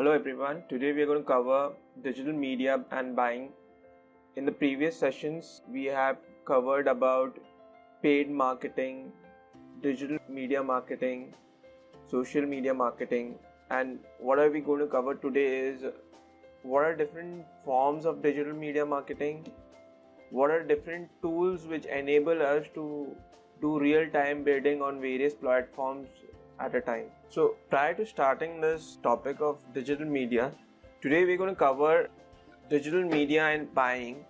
Hello everyone, today we are going to cover digital media and buying. In the previous sessions, we have covered about paid marketing, digital media marketing, social media marketing, and what are we going to cover today is what are different forms of digital media marketing, what are different tools which enable us to do real-time bidding on various platforms at a time. So prior to starting this topic of digital media, today we're going to cover digital media and buying,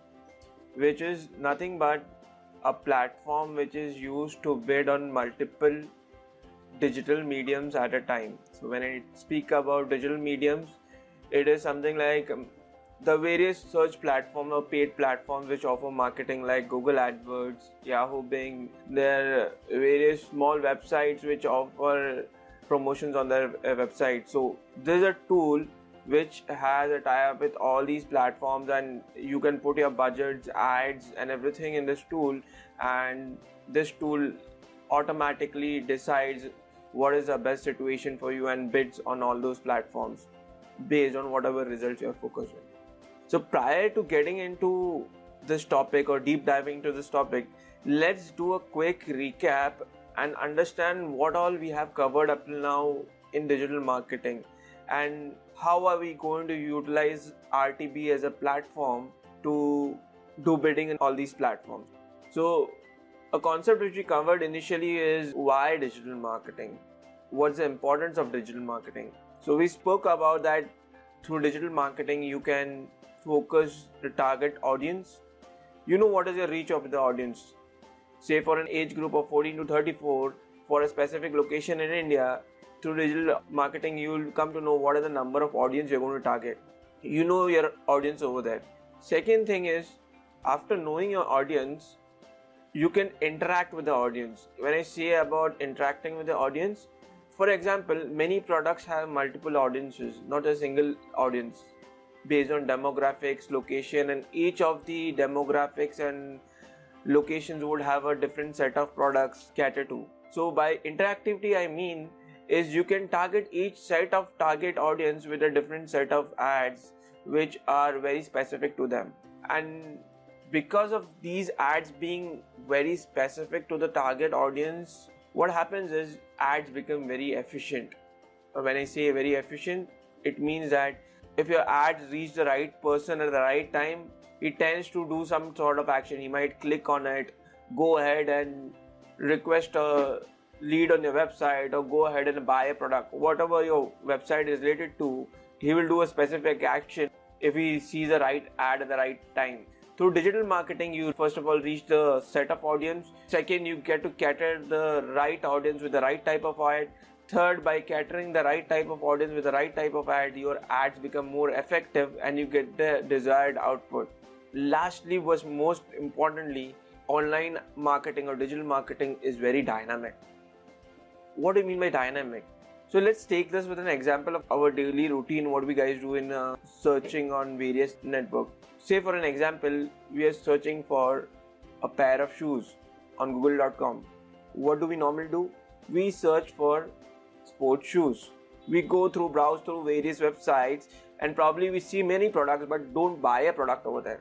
which is nothing but a platform which is used to bid on multiple digital mediums at a time. So when I speak about digital mediums, it is something like the various search platforms or paid platforms which offer marketing like Google AdWords, Yahoo, Bing. There are various small websites which offer promotions on their website. So there's a tool which has a tie-up with all these platforms, and you can put your budgets, ads and everything in this tool, and this tool automatically decides what is the best situation for you and bids on all those platforms based on whatever results you're focused on. So prior to getting into this topic or deep diving into this topic, let's do a quick recap and understand what all we have covered up till now in digital marketing and how are we going to utilize RTB as a platform to do bidding in all these platforms. So a concept which we covered initially is why digital marketing. What's the importance of digital marketing? So we spoke about that through digital marketing you can focus the target audience. You know what is your reach of the audience. Say for an age group of 14 to 34 for a specific location in India, through digital marketing you will come to know what are the number of audience you're going to target. You know your audience over there. Second thing is, after knowing your audience, you can interact with the audience. When I say about interacting with the audience, for example, many products have multiple audiences, not a single audience, based on demographics, location, and each of the demographics and locations would have a different set of products cater to. So by interactivity I mean is you can target each set of target audience with a different set of ads which are very specific to them. And because of these ads being very specific to the target audience, what happens is ads become very efficient. When I say very efficient, it means that if your ads reach the right person at the right time, it tends to do some sort of action. He might click on it, go ahead and request a lead on your website, or go ahead and buy a product. Whatever your website is related to, he will do a specific action if he sees the right ad at the right time. Through digital marketing, you first of all reach the set of audience. Second, you get to cater the right audience with the right type of ad. Third, by catering the right type of audience with the right type of ad, your ads become more effective and you get the desired output. Lastly, was most importantly, online marketing or digital marketing is very dynamic. What do you mean by dynamic? So let's take this with an example of our daily routine, what we guys do in searching on various networks. Say for an example, we are searching for a pair of shoes on google.com. What do we normally do? We search for sports shoes. We browse through various websites, and probably we see many products but don't buy a product over there.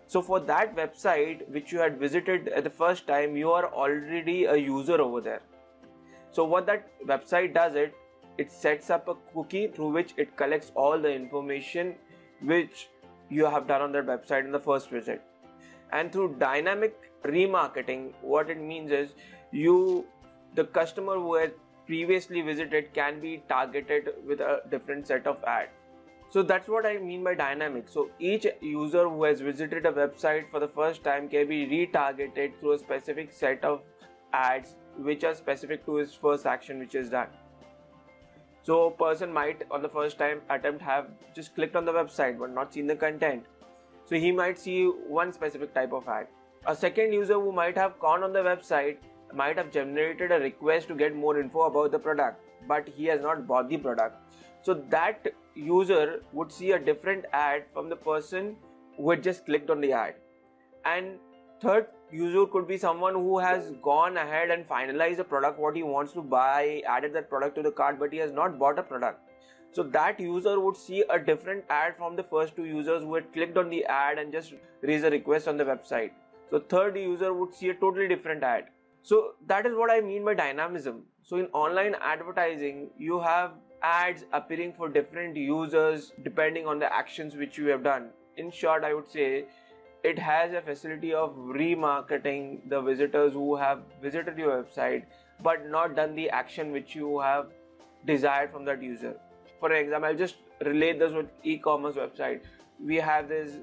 So for that website which you had visited at the first time, you are already a user over there. So what that website does, it sets up a cookie through which it collects all the information which you have done on that website in the first visit. And through dynamic remarketing, what it means is the customer who had previously visited can be targeted with a different set of ads. So that's what I mean by dynamic. So each user who has visited a website for the first time can be retargeted through a specific set of ads which are specific to his first action which is done. So a person might on the first time attempt have just clicked on the website but not seen the content. So he might see one specific type of ad. A second user who might have gone on the website might have generated a request to get more info about the product, but he has not bought the product. So that user would see a different ad from the person who had just clicked on the ad. And third user could be someone who has gone ahead and finalized the product what he wants to buy, added that product to the cart, but he has not bought a product. So that user would see a different ad from the first two users who had clicked on the ad and just raised a request on the website. So third user would see a totally different ad. So that is what I mean by dynamism. So in online advertising, you have ads appearing for different users depending on the actions which you have done. In short, I would say it has a facility of remarketing the visitors who have visited your website but not done the action which you have desired from that user. For example, I'll just relate this with e-commerce website. We have these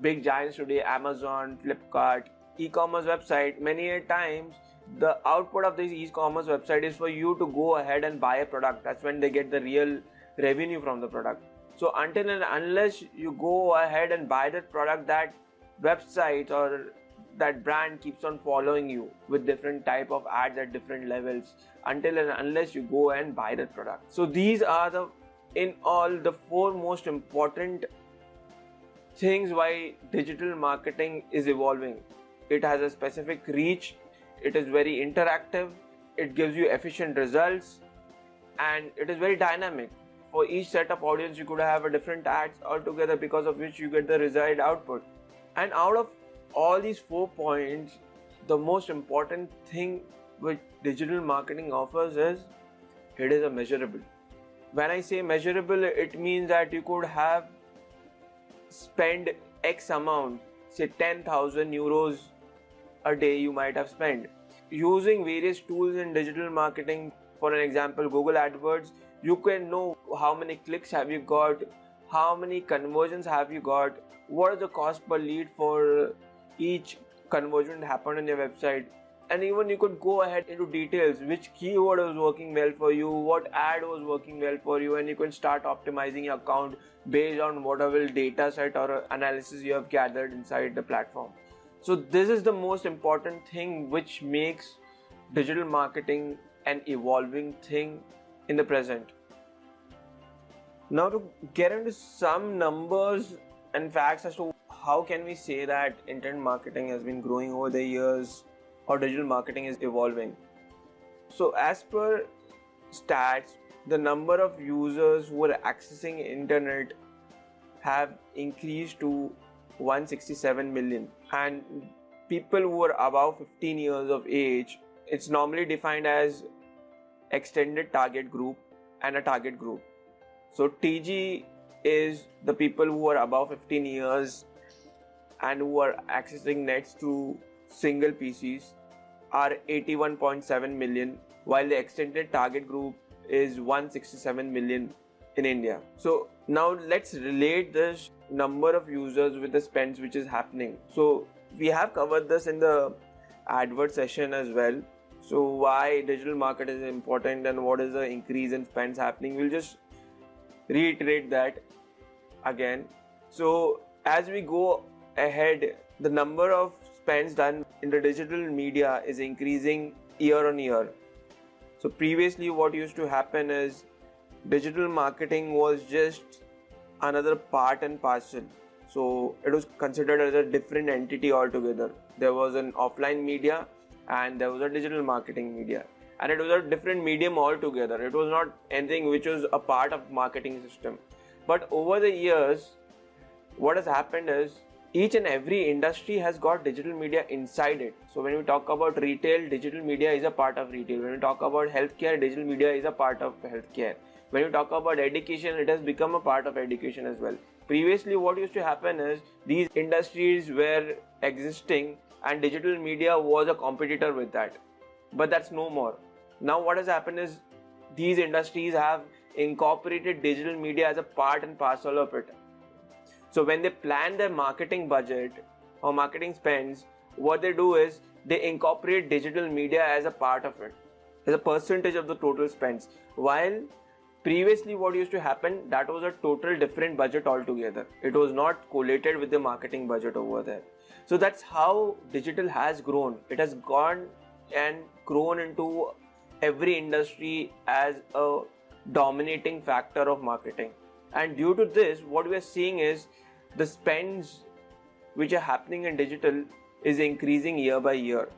big giants today, Amazon, Flipkart, e-commerce website. Many a times the output of this e-commerce website is for you to go ahead and buy a product. That's when they get the real revenue from the product. So until and unless you go ahead and buy that product, that website or that brand keeps on following you with different type of ads at different levels until and unless you go and buy that product. So these are the four most important things why digital marketing is evolving. It has a specific reach, it is very interactive, it gives you efficient results, and it is very dynamic. For each set of audience, you could have a different ads altogether, because of which you get the desired output. And out of all these 4 points, the most important thing which digital marketing offers is it is a measurable. When I say measurable, it means that you could have spend X amount, say 10,000 euros a day you might have spent. Using various tools in digital marketing, for an example, Google AdWords, you can know how many clicks have you got, how many conversions have you got, what is the cost per lead for each conversion that happened on your website. And even you could go ahead into details, which keyword was working well for you, what ad was working well for you, and you can start optimizing your account based on whatever data set or analysis you have gathered inside the platform. So this is the most important thing which makes digital marketing an evolving thing in the present. Now to get into some numbers and facts as to how can we say that internet marketing has been growing over the years or digital marketing is evolving. So as per stats, the number of users who are accessing internet have increased to 167 million, and people who are above 15 years of age, it's normally defined as extended target group and a target group. So TG is the people who are above 15 years and who are accessing nets through single PCs are 81.7 million, while the extended target group is 167 million in India. So now let's relate this number of users with the spends which is happening. So we have covered this in the advert session as well. So why digital marketing is important and what is the increase in spends happening, we'll just reiterate that again. So as we go ahead, the number of spends done in the digital media is increasing year on year. So previously what used to happen is digital marketing was just another part and parcel. So it was considered as a different entity altogether. There was an offline media and there was a digital marketing media, and it was a different medium altogether. It was not anything which was a part of marketing system. But over the years, what has happened is each and every industry has got digital media inside it. So when we talk about retail, digital media is a part of retail. When we talk about healthcare, digital media is a part of healthcare. When you talk about education, it has become a part of education as well. Previously, what used to happen is these industries were existing and digital media was a competitor with that. But that's no more. Now what has happened is these industries have incorporated digital media as a part and parcel of it. So when they plan their marketing budget or marketing spends, what they do is they incorporate digital media as a part of it, as a percentage of the total spends. While previously what used to happen, that was a total different budget altogether. It was not collated with the marketing budget over there. So that's how digital has grown. It has gone and grown into every industry as a dominating factor of marketing. And due to this, what we are seeing is the spends which are happening in digital is increasing year by year.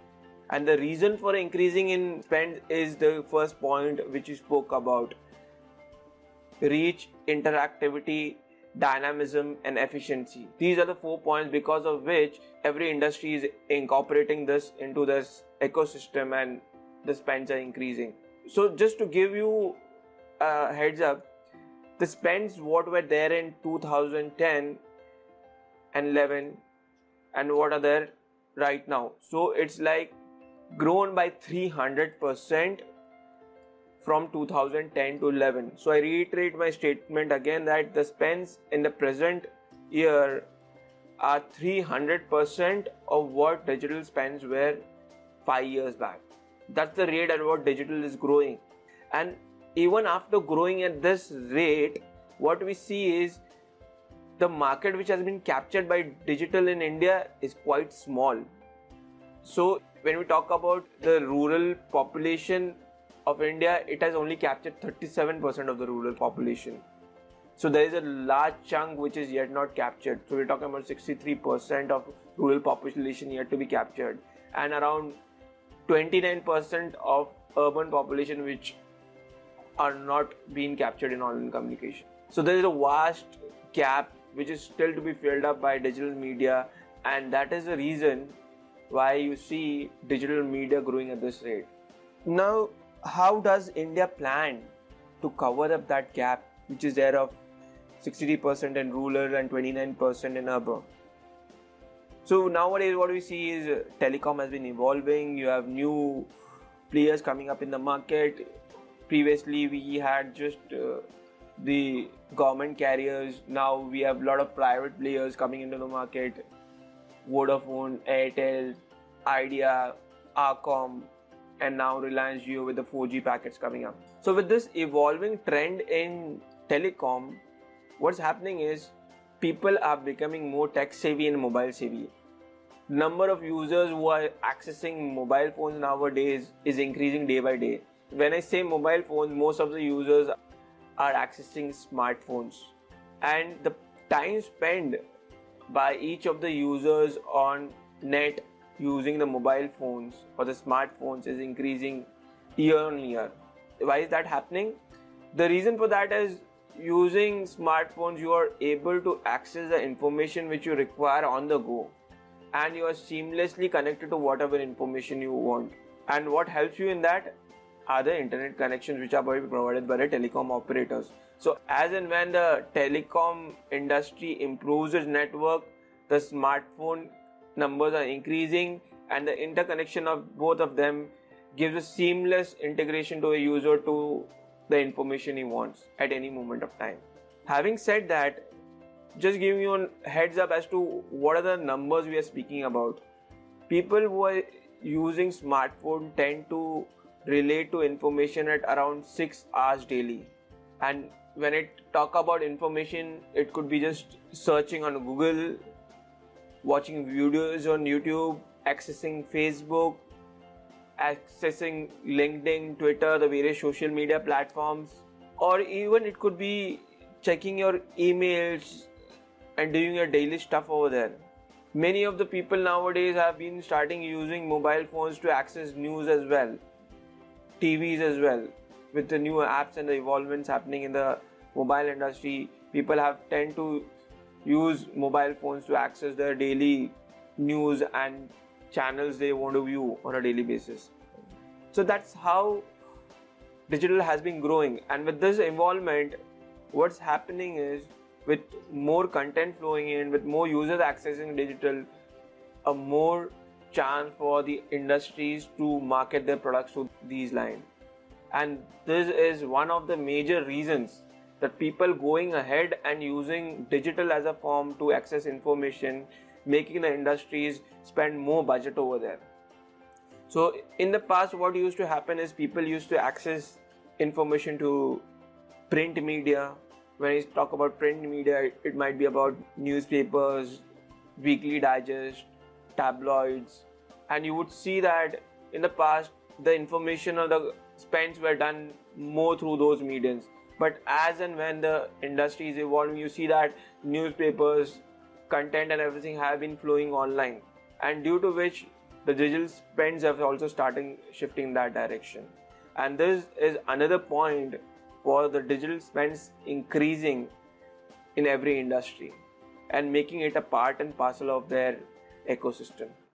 And the reason for increasing in spend is the first point which you spoke about. reach, interactivity, dynamism, and efficiency. These are the 4 points because of which every industry is incorporating this into this ecosystem and the spends are increasing. So just to give you a heads up, the spends what were there in 2010 and 11 and what are there right now. So it's like grown by 300% from 2010 to 11. So I reiterate my statement again that the spends in the present year are 300% of what digital spends were 5 years back. That's the rate at what digital is growing. And even after growing at this rate, what we see is the market which has been captured by digital in India is quite small. So when we talk about the rural population of India, it has only captured 37% of the rural population. So there is a large chunk which is yet not captured. So we're talking about 63% of rural population yet to be captured, and around 29% of urban population which are not being captured in online communication. So there is a vast gap which is still to be filled up by digital media, and that is the reason why you see digital media growing at this rate. Now, how does India plan to cover up that gap which is there of 63% in rural and 29% in urban? So nowadays what we see is telecom has been evolving. You have new players coming up in the market. Previously we had just the government carriers. Now we have a lot of private players coming into the market. Vodafone, Airtel, Idea, Arcom, and now Reliance Jio with the 4G packets coming up. So with this evolving trend in telecom, what's happening is people are becoming more tech savvy and mobile savvy. Number of users who are accessing mobile phones nowadays is increasing day by day. When I say mobile phones, most of the users are accessing smartphones, and the time spent by each of the users on net using the mobile phones or the smartphones is increasing year on year. Why is that happening? The reason for that is using smartphones you are able to access the information which you require on the go, and you are seamlessly connected to whatever information you want. And what helps you in that are the internet connections which are provided by the telecom operators. So as and when the telecom industry improves its network, the smartphone numbers are increasing, and the interconnection of both of them gives a seamless integration to a user to the information he wants at any moment of time. Having said that, just giving you a heads up as to what are the numbers we are speaking about. People who are using smartphone tend to relate to information at around 6 hours daily. And when I talk about information, it could be just searching on Google, watching videos on YouTube, accessing Facebook, accessing LinkedIn, Twitter, the various social media platforms, or even it could be checking your emails and doing your daily stuff over there. Many of the people nowadays have been starting using mobile phones to access news as well, TVs as well. With the new apps and the evolvements happening in the mobile industry, people tend to use mobile phones to access their daily news and channels they want to view on a daily basis. So that's how digital has been growing. And with this involvement, what's happening is, with more content flowing in, with more users accessing digital, a more chance for the industries to market their products to these lines. And this is one of the major reasons that people going ahead and using digital as a form to access information, making the industries spend more budget over there. So in the past, what used to happen is people used to access information to print media. When I talk about print media, it might be about newspapers, weekly digest, tabloids, and you would see that in the past the information or the spends were done more through those mediums. But as and when the industry is evolving, you see that newspapers, content and everything have been flowing online, and due to which the digital spends have also started shifting in that direction. And this is another point for the digital spends increasing in every industry and making it a part and parcel of their ecosystem.